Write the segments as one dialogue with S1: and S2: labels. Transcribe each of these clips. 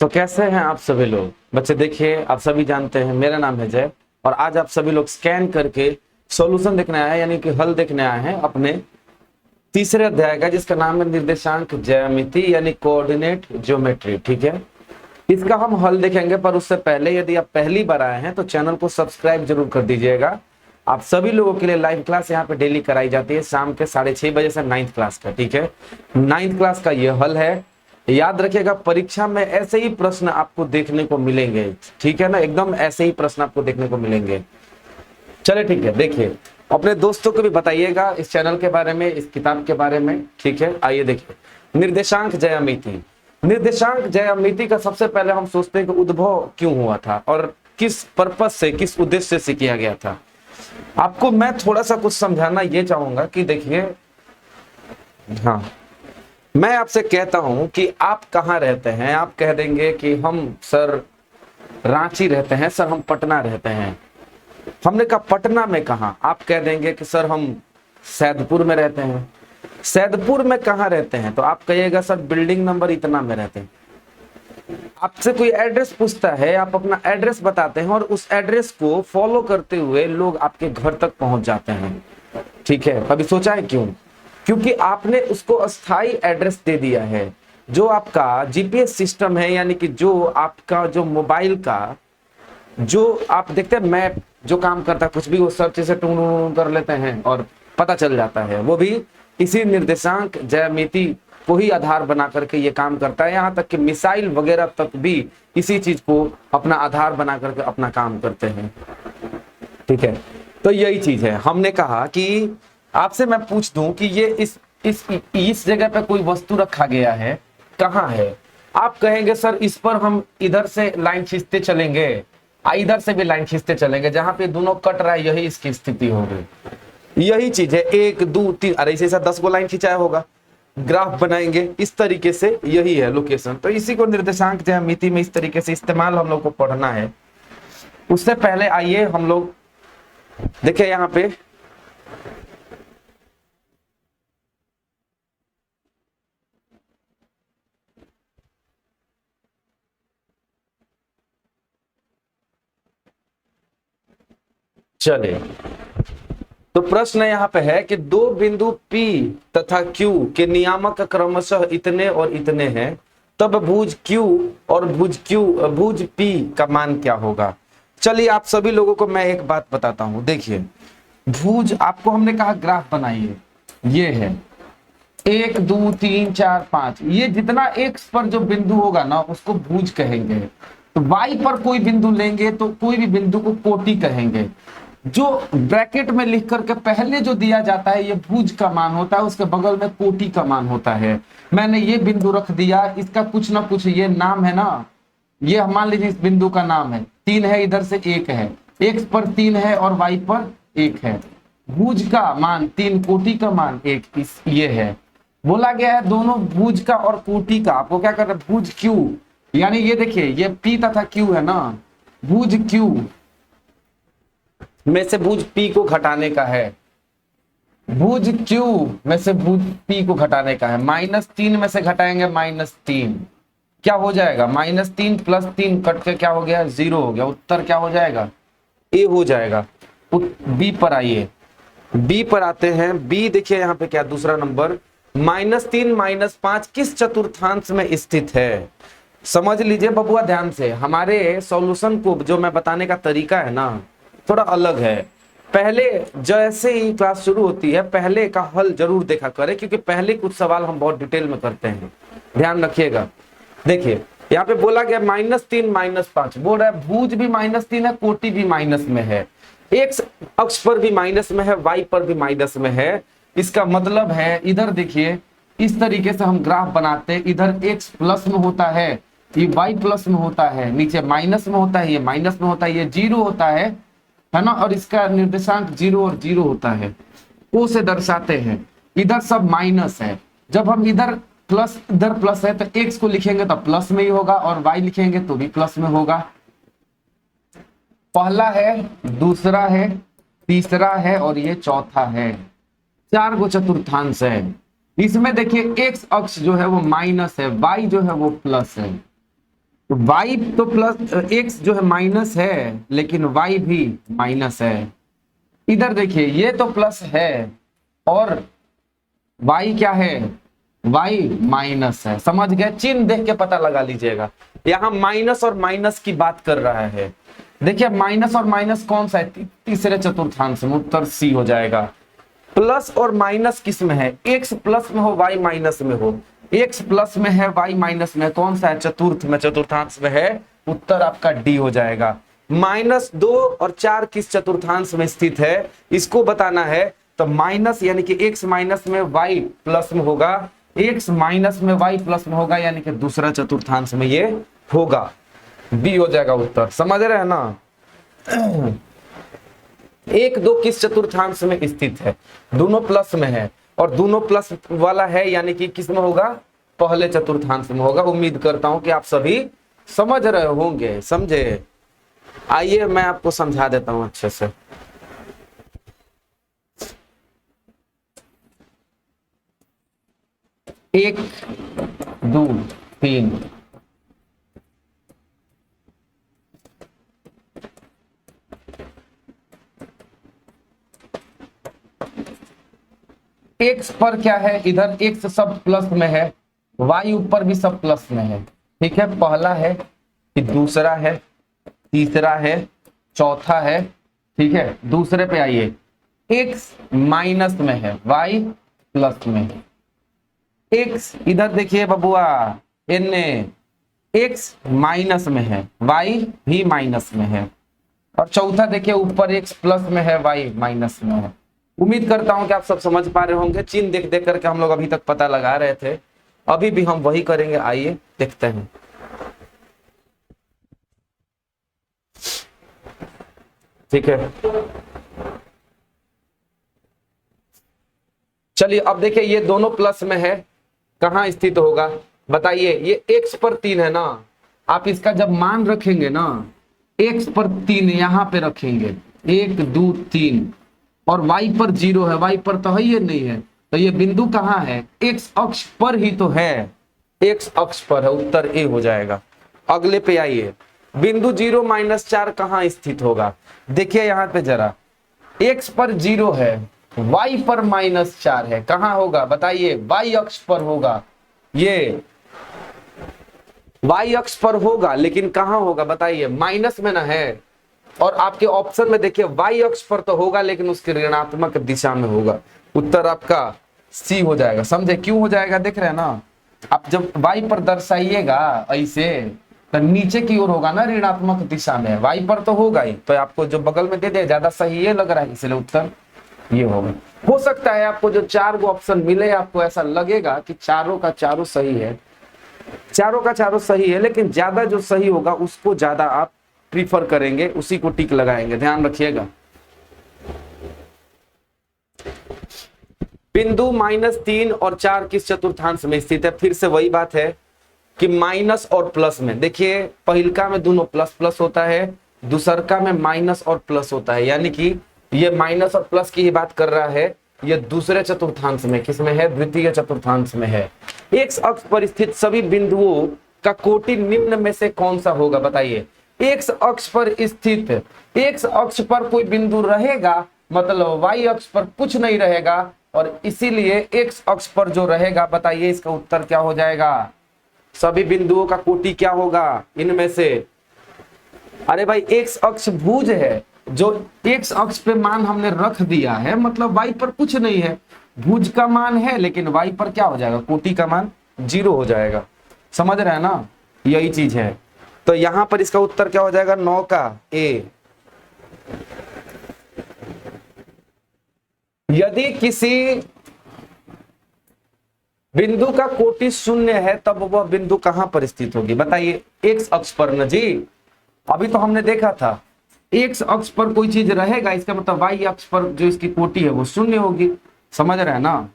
S1: तो कैसे हैं आप सभी लोग बच्चे। देखिए, आप सभी जानते हैं मेरा नाम है जय और आज आप सभी लोग स्कैन करके सॉल्यूशन देखने आए हैं, यानी कि हल देखने आए हैं अपने तीसरे अध्याय का, जिसका नाम है निर्देशांक ज्यामिति यानी कोऑर्डिनेट ज्योमेट्री। ठीक है, इसका हम हल देखेंगे, पर उससे पहले यदि आप पहली बार आए हैं तो चैनल को सब्सक्राइब जरूर कर दीजिएगा। आप सभी लोगों के लिए लाइव क्लास यहाँ पे डेली कराई जाती है शाम के 6:30 बजे से 9th क्लास का। ठीक है, 9th क्लास का ये हल है। याद रखिएगा, परीक्षा में ऐसे ही प्रश्न आपको देखने को मिलेंगे। ठीक है ना, एकदम ऐसे ही प्रश्न आपको देखने को मिलेंगे। चले ठीक है, देखिए अपने दोस्तों को भी बताइएगा इस चैनल के बारे में, इस किताब के बारे में। ठीक है, आइए देखिए निर्देशांक ज्यामिति। निर्देशांक ज्यामिति का सबसे पहले हम सोचते हैं कि उद्भव क्यों हुआ था और किस पर्पस से, किस उद्देश्य से किया गया था। आपको मैं थोड़ा सा कुछ समझाना ये चाहूंगा कि देखिए, हाँ, मैं आपसे कहता हूं कि आप कहाँ रहते हैं, आप कह देंगे कि हम सर रांची रहते हैं, सर हम पटना रहते हैं। हमने कहा पटना में कहाँ, आप कह देंगे कि सर हम सैदपुर में रहते हैं। सैदपुर में कहाँ रहते हैं, तो आप कहिएगा सर बिल्डिंग नंबर इतना में रहते हैं। आपसे कोई एड्रेस पूछता है, आप अपना एड्रेस बताते हैं और उस एड्रेस को फॉलो करते हुए लोग आपके घर तक पहुंच जाते हैं। ठीक है, कभी सोचा है क्यों? क्योंकि आपने उसको अस्थाई एड्रेस दे दिया है। जो आपका जीपीएस सिस्टम है, यानी कि जो आपका जो मोबाइल का जो आप देखते हैं मैप जो काम करता है, कुछ भी वो सर्च से ढूंढ कर लेते हैं और पता चल जाता है, वो भी इसी निर्देशांक ज्यामिति को ही आधार बना करके ये काम करता है। यहाँ तक कि मिसाइल वगैरह तक भी इसी चीज को अपना आधार बना करके अपना काम करते हैं। ठीक है, तो यही चीज है। हमने कहा कि आपसे मैं पूछ दूं कि ये इस जगह पे कोई वस्तु रखा गया है, कहाँ है? आप कहेंगे सर इस पर हम इधर से लाइन खींचते चलेंगे, इधर से भी लाइन खींचते चलेंगे, जहां पे दोनों कट रहा है यही इसकी स्थिति होगी। यही चीज है, 1 2 3, अरे इसे 10 को लाइन खिंचाया होगा, ग्राफ बनाएंगे इस तरीके से, यही है लोकेशन। तो इसी को निर्देशांक ज्यामिति में इस तरीके से इस्तेमाल हम लोग को पढ़ना है। उससे पहले आइए हम लोग देखिए यहाँ पे चले। तो प्रश्न यहाँ पे है कि दो बिंदु P तथा Q के नियामक क्रमशः इतने और इतने हैं, तब भुज Q और भुज P का मान क्या होगा? चलिए आप सभी लोगों को मैं एक बात बताता हूं। देखिए, भुज आपको हमने कहा ग्राफ बनाइए, ये है 1 2 3 4 5, ये जितना एक्स पर जो बिंदु होगा ना उसको भुज कहेंगे। तो वाई पर कोई बिंदु लेंगे तो कोई भी बिंदु को कोटि कहेंगे। जो ब्रैकेट में लिख करके पहले जो दिया जाता है ये भुज का मान होता है, उसके बगल में कोटि का मान होता है। मैंने ये बिंदु रख दिया, इसका कुछ ना कुछ ये नाम है ना, ये मान लीजिए इस बिंदु का नाम है 3 है, इधर से 1 है, एक्स पर 3 है और वाई पर 1 है। भुज का मान 3, कोटि का मान 1, ये है। बोला गया है दोनों भुज का और कोटि का, आपको क्या करना है, भुज क्यू, यानी ये देखिए ये पी तथा क्यू है ना, भुज क्यू में से भुज पी को घटाने का है, भुज क्यू में से भुज पी को घटाने का है। -3 में से घटाएंगे -3, क्या हो जाएगा? -3 + 3 कट के क्या हो गया? 0 हो गया। उत्तर क्या हो जाएगा? ए हो जाएगा। बी पर आइए, बी पर आते हैं। बी देखिए यहाँ पे क्या दूसरा नंबर, -3 -5 किस चतुर्थांश में स्थित है? समझ लीजिए बबुआ ध्यान से, हमारे सॉल्यूशन को जो मैं बताने का तरीका है ना थोड़ा अलग है। पहले जैसे ही क्लास शुरू होती है पहले का हल जरूर देखा करें, क्योंकि पहले कुछ सवाल हम बहुत डिटेल में करते हैं, ध्यान रखिएगा। देखिए यहाँ पे बोला गया -3 -5, बोल रहा है भुज भी -3 है, कोटि भी माइनस में है, एक्स अक्ष पर भी माइनस में है, वाई पर भी माइनस में है। इसका मतलब है इधर देखिए इस तरीके से हम ग्राफ बनाते हैं, इधर एक्स प्लस में होता है, ये वाई प्लस में होता है, नीचे माइनस में होता है, ये माइनस में होता है, ये 0 होता है ना, और इसका निर्देशांक 0 और 0 होता है, ओ से दर्शाते हैं। इधर सब माइनस है, जब हम इधर प्लस है तो एक्स को लिखेंगे तो प्लस में ही होगा और वाई लिखेंगे तो भी प्लस में होगा। पहला है, दूसरा है, तीसरा है और ये चौथा है। 4 गो चतुर्थांश है। इसमें देखिए एक्स अक्ष जो है वो माइनस है, वाई जो है वो प्लस है। y तो प्लस, x जो है माइनस है लेकिन y भी माइनस है। इधर देखिए ये तो प्लस है और y क्या है, y माइनस है। समझ गए, चिन्ह देख के पता लगा लीजिएगा। यहाँ माइनस और माइनस की बात कर रहा है। देखिए माइनस और माइनस कौन सा है, तीसरे चतुर्थांश में, उत्तर सी हो जाएगा। प्लस और माइनस किस में है, x प्लस में हो y माइनस में हो, x प्लस में है y माइनस में, कौन सा है, चतुर्थ में, चतुर्थांश में है, उत्तर आपका डी हो जाएगा। -2 और 4 किस चतुर्थांश में स्थित है, इसको बताना है। तो माइनस यानी कि x माइनस में y प्लस में होगा, x माइनस में y प्लस में होगा, यानी कि दूसरा चतुर्थांश में ये होगा, बी हो जाएगा उत्तर। समझ रहे हैं ना। 1 2 किस चतुर्थांश में स्थित है, दोनों प्लस में है और दोनों प्लस वाला है, यानी कि किस में होगा, पहले चतुर्थांश में होगा। उम्मीद करता हूं कि आप सभी समझ रहे होंगे, समझे। आइए मैं आपको समझा देता हूं अच्छे से। एक, दो, तीन, x पर क्या है, इधर x सब प्लस में है, y ऊपर भी सब प्लस में है। ठीक है, पहला है, फिर दूसरा है, तीसरा है, चौथा है। ठीक है, दूसरे पे आइए, x माइनस में है, y प्लस में है। x इधर देखिए बबुआ, n x माइनस में है, y भी माइनस में है। और चौथा देखिए, ऊपर x प्लस में है, y माइनस में है। उम्मीद करता हूं कि आप सब समझ पा रहे होंगे। चिन्ह देख देख करके हम लोग अभी तक पता लगा रहे थे, अभी भी हम वही करेंगे। आइए देखते हैं। ठीक है, चलिए अब देखिए, ये दोनों प्लस में है, कहां स्थित होगा बताइए। ये x पर 3 है ना, आप इसका जब मान रखेंगे ना, x पर 3 यहां पे रखेंगे, 1 2 3, और y पर 0 है, y पर तो है ये नहीं है, तो ये बिंदु कहाँ है, x अक्ष पर ही तो है, x अक्ष पर है, उत्तर ए हो जाएगा। अगले पे आइए, बिंदु 0 -4 कहाँ स्थित होगा। देखिए यहाँ पे जरा, x पर 0 है, y पर -4 है, कहाँ होगा बताइए, y अक्ष पर होगा। ये y अक्ष पर होगा, लेकिन कहाँ होगा बताइए, माइनस में ना है। और आपके ऑप्शन में देखिए, y अक्ष पर तो होगा लेकिन उसके ऋणात्मक दिशा में होगा, उत्तर आपका सी हो जाएगा। समझे क्यों हो जाएगा, देख रहे हैं ना। आप जब y पर दर्शाइएगा ऐसे, तो नीचे की ओर होगा ना, ऋणात्मक दिशा में, y पर तो होगा ही। तो आपको जो बगल में दे दे, ज्यादा सही ये लग रहा है, इसलिए उत्तर ये होगा। हो सकता है आपको जो 4 गो ऑप्शन मिले, आपको ऐसा लगेगा कि चारों का चारों सही है, चारों का चारों सही है, लेकिन ज्यादा जो सही होगा उसको ज्यादा आप प्रीफर करेंगे, उसी को टिक लगाएंगे, ध्यान रखिएगा। बिंदु -3 और 4 किस चतुर्थांश में स्थित है, फिर से वही बात है कि माइनस और प्लस में। देखिए पहिलका में दोनों प्लस प्लस होता है, दूसरका में माइनस और प्लस होता है, यानी कि ये माइनस और प्लस की ही बात कर रहा है। ये दूसरे चतुर्थांश में, किसमें है, द्वितीय चतुर्थांश में है। एक्स अक्ष पर स्थित सभी बिंदुओं का कोटि निम्न में से कौन सा होगा बताइए। एक्स अक्ष पर स्थित, एक्स अक्ष पर कोई बिंदु रहेगा, मतलब वाई अक्ष पर कुछ नहीं रहेगा, और इसीलिए एक्स अक्ष पर जो रहेगा बताइए, इसका उत्तर क्या हो जाएगा। सभी बिंदुओं का कोटि क्या होगा इनमें से। अरे भाई एक्स अक्ष भुज है, जो एक्स अक्ष पे मान हमने रख दिया है, मतलब वाई पर कुछ नहीं है, भुज का मान है, लेकिन वाई पर क्या हो जाएगा, कोटि का मान 0 हो जाएगा। समझ रहे हैं ना, यही चीज है। तो यहां पर इसका उत्तर क्या हो जाएगा, 9 का ए। यदि किसी बिंदु का कोटि 0 है, तब वह बिंदु कहां पर स्थित होगी बताइए, एक्स अक्ष पर न जी। अभी तो हमने देखा था एक्स अक्ष पर कोई चीज रहेगा, इसका मतलब वाई अक्ष पर जो इसकी कोटि है वो 0 होगी। समझ रहे हैं ना।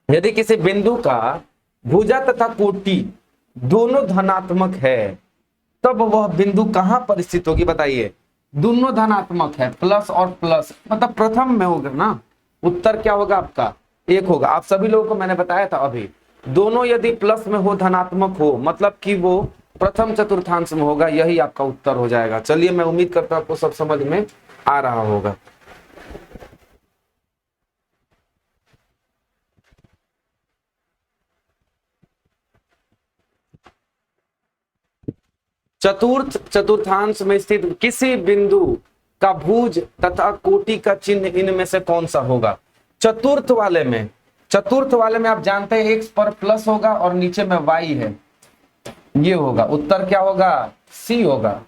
S1: यदि किसी बिंदु का भुजा तथा कोटि दोनों धनात्मक है, तब वह बिंदु कहां पर स्थित होगी बताइए। दोनों धनात्मक है, प्लस और प्लस, मतलब प्रथम में होगा ना, उत्तर क्या होगा आपका 1 होगा। आप सभी लोगों को मैंने बताया था अभी, दोनों यदि प्लस में हो, धनात्मक हो, मतलब कि वो प्रथम चतुर्थांश में होगा, यही आपका उत्तर हो जाएगा। चलिए, मैं उम्मीद करता हूं आपको सब समझ में आ रहा होगा। चतुर्थ चतुर्थांश में स्थित किसी बिंदु का भुज तथा कोटि का चिन्ह इनमें से कौन सा होगा? चतुर्थ वाले में आप जानते हैं x पर प्लस होगा और नीचे में y है, ये होगा उत्तर। क्या होगा? सी होगा।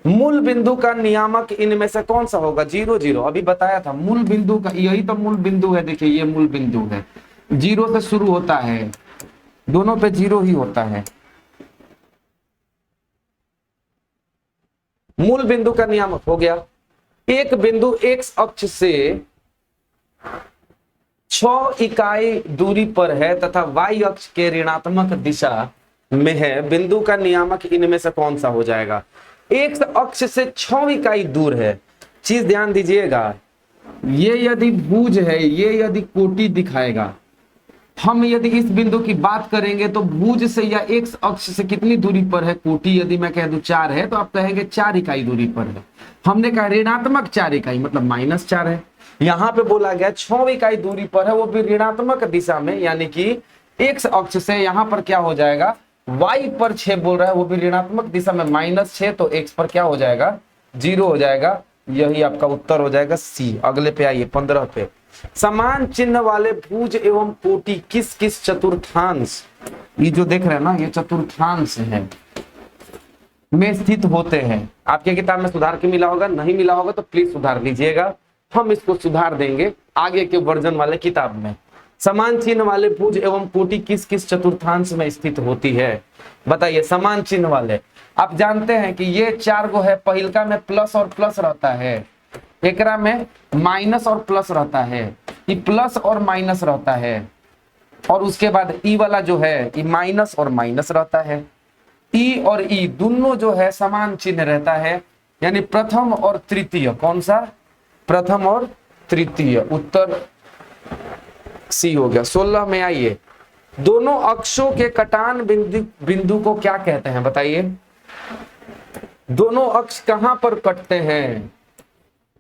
S1: मूल बिंदु का नियामक इनमें से कौन सा होगा? 0 0, अभी बताया था मूल बिंदु का, यही तो मूल बिंदु है। देखिए ये मूल बिंदु है, 0 से शुरू होता है, दोनों पे 0 ही होता है। मूल बिंदु का नियामक हो गया। एक बिंदु x अक्ष से 6 इकाई दूरी पर है तथा y अक्ष के ऋणात्मक दिशा में है, बिंदु का नियामक इनमें से कौन सा हो जाएगा? x अक्ष से 6 इकाई दूर है। चीज ध्यान दीजिएगा, ये यदि भुज है, ये यदि कोटि दिखाएगा, हम यदि इस बिंदु की बात करेंगे तो भुज से या x अक्ष से कितनी दूरी पर है? कोटि यदि मैं कह दूं 4 है तो आप कहेंगे 4 इकाई दूरी पर है। हमने कहा ऋणात्मक 4 इकाई मतलब -4 है। यहां पे बोला गया 6 इकाई दूरी पर है, वो भी ऋणात्मक दिशा में, यानी कि x अक्ष से यहां पर क्या हो जाएगा? y पर 6 बोल रहा है, वो भी ऋणात्मक दिशा में -6, तो x पर क्या हो जाएगा? 0 हो जाएगा। यही आपका उत्तर हो जाएगा सी। अगले पे आइए, 15 पे। समान चिन्ह वाले भुज एवं कोटि किस किस चतुर्थांश, ये जो देख रहे हैं ना, ये चतुर्थांश है, में स्थित होते हैं। आपके किताब में सुधार के मिला होगा, नहीं मिला होगा तो प्लीज सुधार लीजिएगा, हम इसको सुधार देंगे आगे के वर्जन वाले किताब में। समान चिन्ह वाले भुज एवं कोटि किस किस चतुर्थांश में स्थित होती है? बताइए। समान चिन्ह वाले, आप जानते हैं कि ये 4 गो है, पहिलका में प्लस और प्लस रहता है, एकरा में माइनस और प्लस रहता है, ये प्लस और माइनस रहता है, और उसके बाद ई वाला जो है ये माइनस और माइनस रहता है। ई और ई दोनों जो है समान चिन्ह रहता है, यानी प्रथम और तृतीय। कौन सा? प्रथम और तृतीय। उत्तर सी हो गया। 16 में आइए। दोनों अक्षों के कटान बिंदु को क्या कहते हैं? बताइए। दोनों अक्ष कहां पर कटते हैं?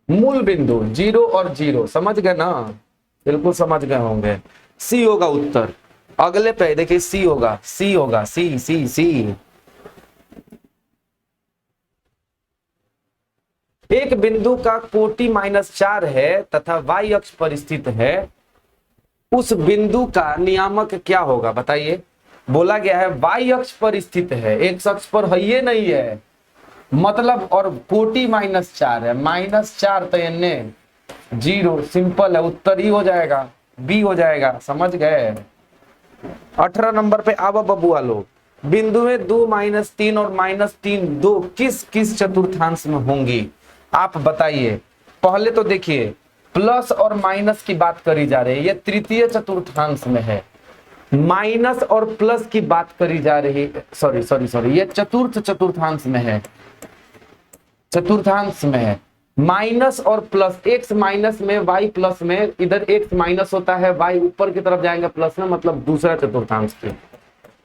S1: मूल बिंदु 0 और 0, समझ गए ना? बिल्कुल समझ गए होंगे। सी होगा उत्तर। अगले पे देखिए, सी होगा, सी होगा, सी सी सी। एक बिंदु का कोटि -4 है तथा y अक्ष पर स्थित है, उस बिंदु का नियामक क्या होगा? बताइए। बोला गया है y अक्ष पर स्थित है, x अक्ष पर है ये नहीं है, मतलब, और कोटि -4 है, -4 तो यानी 0, सिंपल है, उत्तर ही हो जाएगा, बी हो जाएगा। समझ गए? 18 नंबर पे आवा बबुआ लोग। बिंदुएं 2 -3 और -3 दो किस किस चतुर्थांश में होंगी? आप बताइए। पहले तो देखिए, प्लस और माइनस की बात करी जा रही है, ये तृतीय चतुर्थांश में है। माइनस और प्लस की बात करी जा रही है, सॉरी, ये चतुर्थ चतुर्थांश में है, चतुर्थांश में है। माइनस और प्लस, एक्स माइनस में वाई प्लस में, इधर एक्स माइनस होता है, वाई ऊपर की तरफ जाएंगे प्लस में, मतलब दूसरा चतुर्थांश के।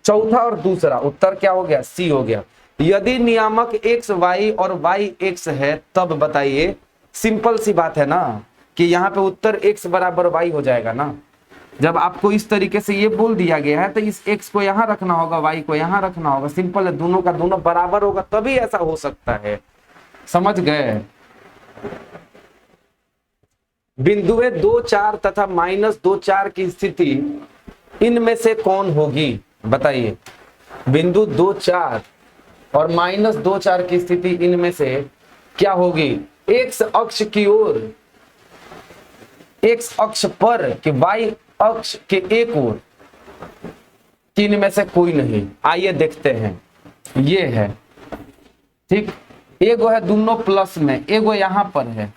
S1: चौथा और दूसरा, उत्तर क्या हो गया? सी हो गया। यदि नियामक एक्स वाई और वाई एक्स है, तब बताइए। सिंपल सी बात है ना कि यहाँ पे उत्तर एक्स बराबर वाई हो जाएगा ना। जब आपको इस तरीके से ये बोल दिया गया है तो इस एक्स को यहाँ रखना होगा, वाई को यहाँ रखना होगा। सिंपल है, दोनों का दोनों बराबर होगा तभी ऐसा हो सकता है। समझ गए? बिंदुएं 2 4 तथा -2 4 की स्थिति इनमें से कौन होगी? बताइए। बिंदु 2 4 और -2 4 की स्थिति इनमें से क्या होगी? एक्स अक्ष की ओर, एक्स अक्ष पर कि वाई अक्ष के एक ओर, तीन में से कोई नहीं। आइए देखते हैं। ये है, ठीक, एगो है दोनों प्लस में, एगो यहां पर है,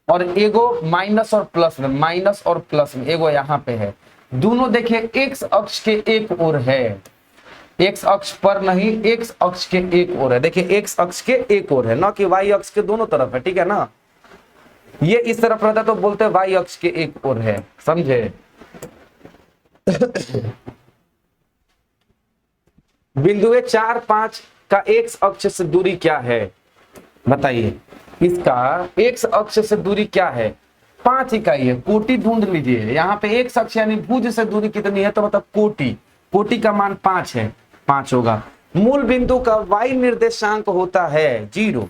S1: और एगो माइनस और प्लस में, माइनस और प्लस में, एगो यहां पे है। दोनों देखिए एक्स अक्ष के एक ओर है, एक्स अक्ष पर नहीं, एक्स अक्ष के एक ओर है। देखिए एक्स अक्ष के एक ओर है, ना कि वाई अक्ष के दोनों तरफ है, ठीक है ना। ये इस तरफ रहता तो बोलते हैं वाई अक्ष के एक ओर है, समझे? बिंदु 4, 5 का एक्स अक्ष से दूरी क्या है, बताइए। इसका एक्स अक्ष से दूरी क्या है, 5 इकाई है। कोटि ढूंढ लीजिए, यहाँ पे एक्स अक्ष यानी भुज से दूरी कितनी है, तो मतलब कोटि, कोटि का मान 5 है, 5 होगा। मूल बिंदु का y निर्देशांक होता है 0,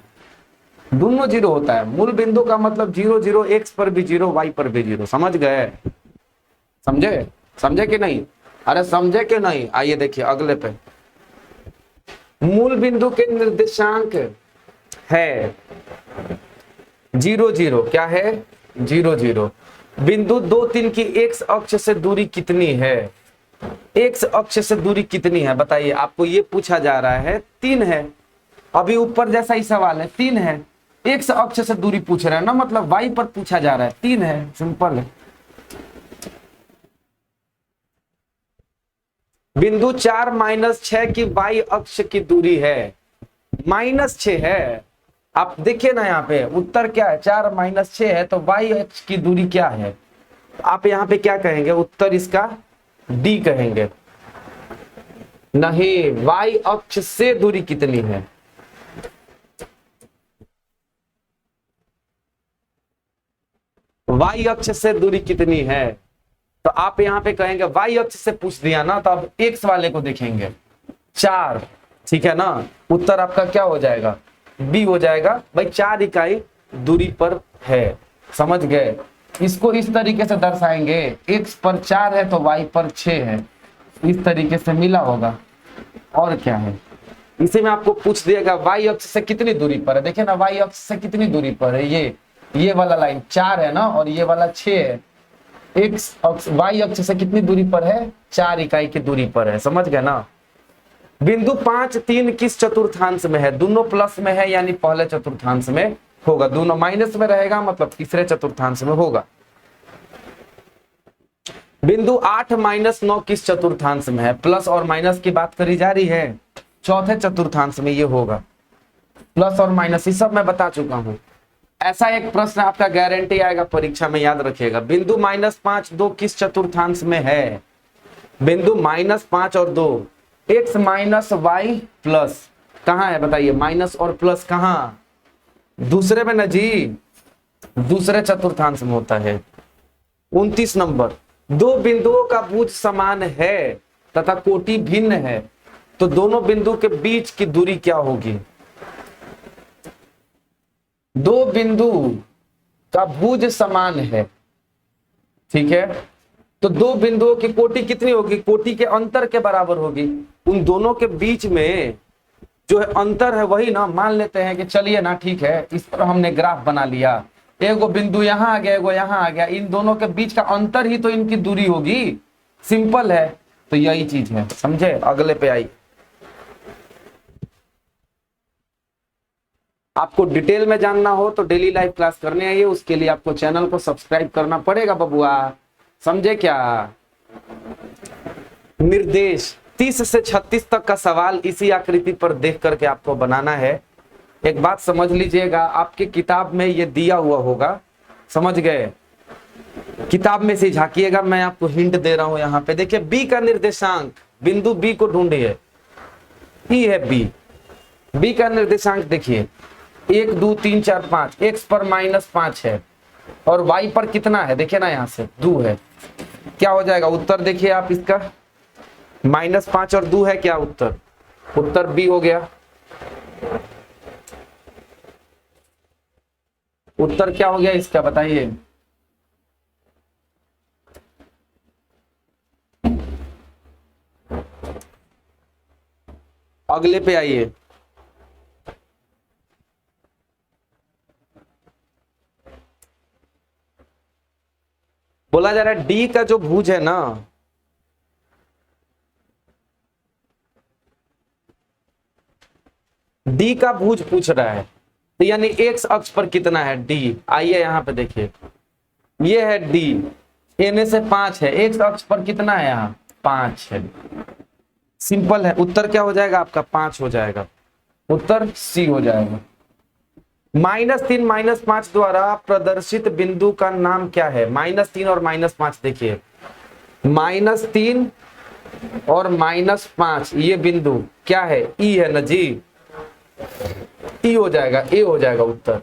S1: दोनों 0 होता है। मूल बिंदु का मतलब 0 0, एक्स पर भी 0, y पर भी 0। समझ गए, समझे, समझे कि नहीं, अरे समझे कि नहीं। आइए देखिए अगले पे, मूल बिंदु के निर्देशांक है 0 0, क्या है 0 0। बिंदु 2 3 की एक्स अक्ष से दूरी कितनी है, एक्स अक्ष से दूरी कितनी है बताइए। आपको ये पूछा जा रहा है, 3 है, अभी ऊपर जैसा ही सवाल है, 3 है। एक्स अक्ष से दूरी पूछ रहे हैं ना, मतलब वाई पर पूछा जा रहा है, 3 है, सिंपल है। बिंदु 4 -6 की वाई अक्ष की दूरी है -6 है। आप देखिए ना, यहाँ पे उत्तर क्या है, 4 -6 है, तो वाई अक्ष की दूरी क्या है, आप यहाँ पे क्या कहेंगे, उत्तर इसका डी कहेंगे। नहीं, वाई अक्ष से दूरी कितनी है, वाई अक्ष से दूरी कितनी है, तो आप यहाँ पे कहेंगे वाई अक्ष से पूछ दिया ना, तो अब एक्स वाले को देखेंगे 4, ठीक है ना। उत्तर आपका क्या हो जाएगा, बी हो जाएगा। भाई 4 इकाई दूरी पर है, समझ गए। इसको इस तरीके से दर्शाएंगे, एक्स पर 4 है तो वाई पर 6 है, इस तरीके से मिला होगा, और क्या है। इसी में आपको पूछ दिएगा वाई अक्ष से कितनी दूरी पर है, देखिए ना वाई अक्ष से कितनी दूरी पर है, ये वाला लाइन 4 है ना, और ये वाला 6 है। एक्स अक्ष वाई अक्ष से कितनी दूरी पर है, 4 इकाई की दूरी पर है, समझ गए ना। बिंदु 5 3 किस चतुर्थांश में है, दोनों प्लस में है यानी पहले चतुर्थांश में होगा, दोनों माइनस में रहेगा मतलब तीसरे चतुर्थांश में होगा। बिंदु 8 -9 किस चतुर्थांश में है, प्लस और माइनस की बात करी जा रही है, चौथे चतुर्थांश में ये होगा। प्लस और माइनस ये सब मैं बता चुका हूं। ऐसा एक प्रश्न आपका गारंटी आएगा परीक्षा में, याद रखिएगा। बिंदु -5 2 किस चतुर्थांश में है, बिंदु -5 और 2, एक्स माइनस वाई प्लस, कहाँ है बताइए, माइनस और प्लस कहाँ, दूसरे में ना जी, दूसरे चतुर्थांश में होता है। 29 नंबर, दो बिंदुओं का भुज समान है तथा कोटि भिन्न है, तो दोनों बिंदु के बीच की दूरी क्या होगी। दो बिंदु का भुज समान है, ठीक है, तो दो बिंदुओं की कोटि कितनी होगी, कोटि के अंतर के बराबर होगी। उन दोनों के बीच में जो है अंतर है वही ना, मान लेते हैं कि चलिए ना ठीक है, इस पर हमने ग्राफ बना लिया, एगो बिंदु यहां आ गया, एगो यहां आ गया, इन दोनों के बीच का अंतर ही तो इनकी दूरी होगी, सिंपल है। तो यही चीज है, समझे। अगले पे आई, आपको डिटेल में जानना हो तो डेली लाइव क्लास करने आइए, उसके लिए आपको चैनल को सब्सक्राइब करना पड़ेगा बबुआ, समझे क्या। निर्देश 30 से 36 तक का सवाल इसी आकृति पर देख करके आपको बनाना है। एक बात समझ लीजिएगा, आपकी किताब में ये दिया हुआ होगा, समझ गए, किताब में से झांकिएगा, मैं आपको हिंट दे रहा हूं। यहाँ पे देखिए बी का निर्देशांक, बिंदु बी को ढूंढिए, ई है बी, बी का निर्देशांक देखिए 1 2 3 4 5, एक्स पर -5 है और वाई पर कितना है, देखिए ना यहाँ से 2 है, क्या हो जाएगा उत्तर, देखिए आप इसका -5 और 2 है, क्या उत्तर, उत्तर बी हो गया। उत्तर क्या हो गया इसका बताइए, अगले पे आइए। बोला जा रहा है डी का जो भुज है ना, डी का भुज पूछ रहा है, तो यानी एक्स अक्ष पर कितना है डी। आइए यहाँ पे देखिए, ये है डी, एन से 5 है, एक्स अक्ष पर कितना है, यहाँ 5 है, सिंपल है। उत्तर क्या हो जाएगा आपका, 5 हो जाएगा, उत्तर सी हो जाएगा। -3 -5 द्वारा प्रदर्शित बिंदु का नाम क्या है, -3 और -5 देखिए, -3 और -5 ये बिंदु क्या है, ई है ना जी, ई हो जाएगा, ए हो जाएगा उत्तर।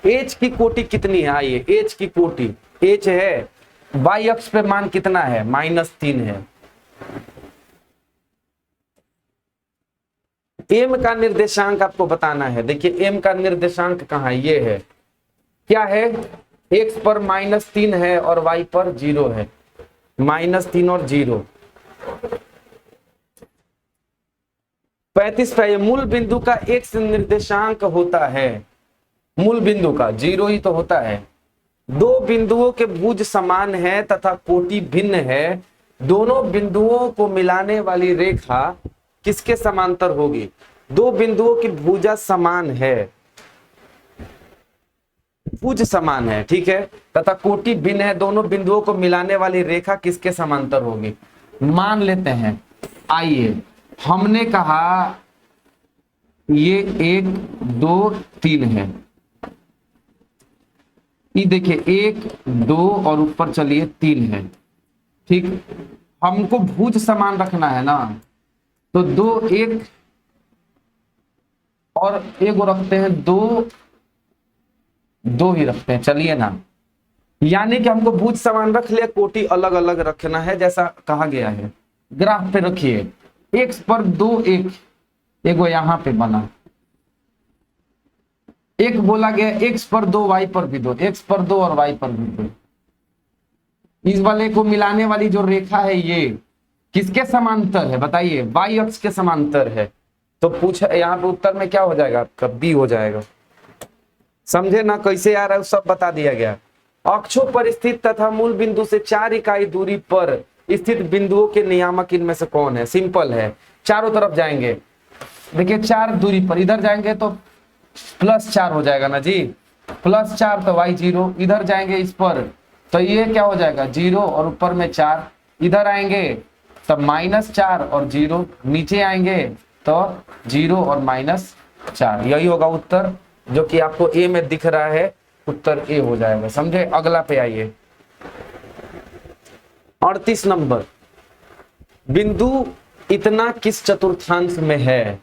S1: एच की कोटि कितनी है, आइए एच की कोटि, एच है वाई अक्ष पे मान कितना है, -3 है। एम का निर्देशांक आपको बताना है। देखिए एम का निर्देशांक कहाँ है, ये है, क्या है, एक्स पर -3 है और वाई पर 0 है, -3 और 0। 35 पे मूल बिंदु का एक्स निर्देशांक होता है, मूल बिंदु का 0 ही तो होता है। दो बिंदुओं के भुज समान है तथा कोटि भिन्न है, दोनों बिंदुओं को मिलाने वाली रेखा किसके समांतर होगी। दो बिंदुओं की भुजा समान है, भुज समान है, ठीक है, तथा कोटि भिन्न है, दोनों बिंदुओं को मिलाने वाली रेखा किसके समांतर होगी। मान लेते हैं, आइए हमने कहा ये 1 2 3 है, ये देखिए 1 2 और ऊपर चलिए 3 है, ठीक। हमको भुज समान रखना है ना, तो 2 1 और 1 रखते हैं, 2 2 ही रखते हैं, चलिए ना। यानी कि हमको भुज समान रख लिया, कोटि अलग अलग रखना है जैसा कहा गया है। ग्राफ पे रखिए, x पर 2 1, एगो यहां पे बना, एक बोला गया x पर 2 y पर भी 2, x पर 2 और y पर भी 2। इस वाले को मिलाने वाली जो रेखा है ये किसके समांतर है बताइए, y अक्ष के समांतर है। तो पूछा यहाँ पे उत्तर में क्या हो जाएगा आपका, b हो जाएगा। समझे ना कैसे आ रहा है, सब बता दिया गया। अक्षों पर स्थित तथा मूल बिंदु से 4 इकाई दूरी पर स्थित बिंदुओं के नियामक इनमें से कौन है। सिंपल है, चारों तरफ जाएंगे, देखिए 4 दूरी पर, इधर जाएंगे तो +4 हो जाएगा ना जी, +4 तो y 0, इधर जाएंगे इस पर तो ये क्या हो जाएगा 0 और ऊपर में 4, इधर आएंगे तब -4 और 0, नीचे आएंगे तो 0 और -4, यही होगा उत्तर जो कि आपको ए में दिख रहा है, उत्तर ए हो जाएगा। समझे। अगला पे आइए, 38 नंबर, बिंदु इतना किस चतुर्थांश में है,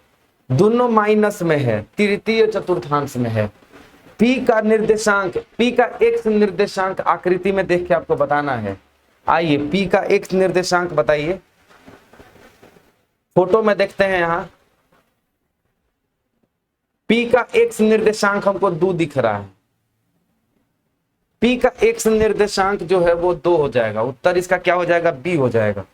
S1: दोनों माइनस में है, तृतीय चतुर्थांश में है। P का निर्देशांक, P का x निर्देशांक आकृति में देख के आपको बताना है। आइए P का x निर्देशांक बताइए, फोटो में देखते हैं यहाँ P का x निर्देशांक हमको 2 दिख रहा है। P का x निर्देशांक जो है वो 2 हो जाएगा, उत्तर इसका क्या हो जाएगा, B हो जाएगा।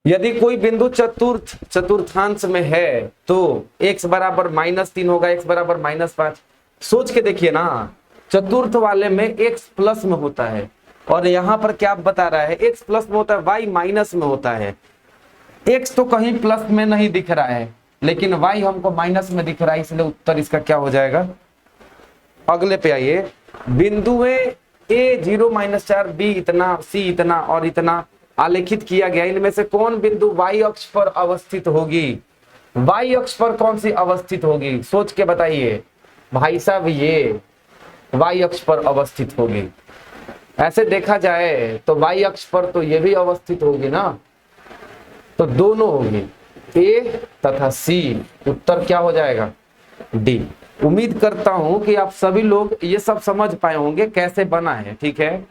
S1: यदि कोई बिंदु चतुर्थांश में है तो x बराबर -3 होगा, x बराबर -5। सोच के देखिए ना, चतुर्थ वाले में x प्लस में होता है और यहाँ पर क्या बता रहा है, x प्लस में होता है, y माइनस में होता है। x तो कहीं प्लस में नहीं दिख रहा है लेकिन y हमको माइनस में दिख रहा है, इसलिए उत्तर इसका क्या हो जाएगा। अगले पे आइए, बिंदुएं a 0 -4, b इतना, c इतना और इतना आलेखित किया गया, इनमें से कौन बिंदु y अक्ष पर अवस्थित होगी। y अक्ष पर कौन सी अवस्थित होगी, सोच के बताइए भाई साहब, ये y अक्ष पर अवस्थित होगी। ऐसे देखा जाए तो y अक्ष पर तो ये भी अवस्थित होगी ना, तो दोनों होगी, a तथा c, उत्तर क्या हो जाएगा, d। उम्मीद करता हूं कि आप सभी लोग ये सब समझ पाए होंगे कैसे बना है, ठीक है।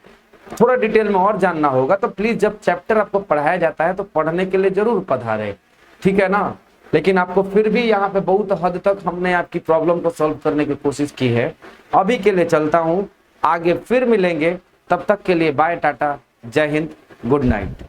S1: थोड़ा डिटेल में और जानना होगा तो प्लीज जब चैप्टर आपको पढ़ाया जाता है तो पढ़ने के लिए जरूर पधारे, ठीक है ना। लेकिन आपको फिर भी यहाँ पे बहुत हद तक हमने आपकी प्रॉब्लम को सॉल्व करने की कोशिश की है। अभी के लिए चलता हूँ, आगे फिर मिलेंगे, तब तक के लिए बाय टाटा, जय हिंद, गुड नाइट।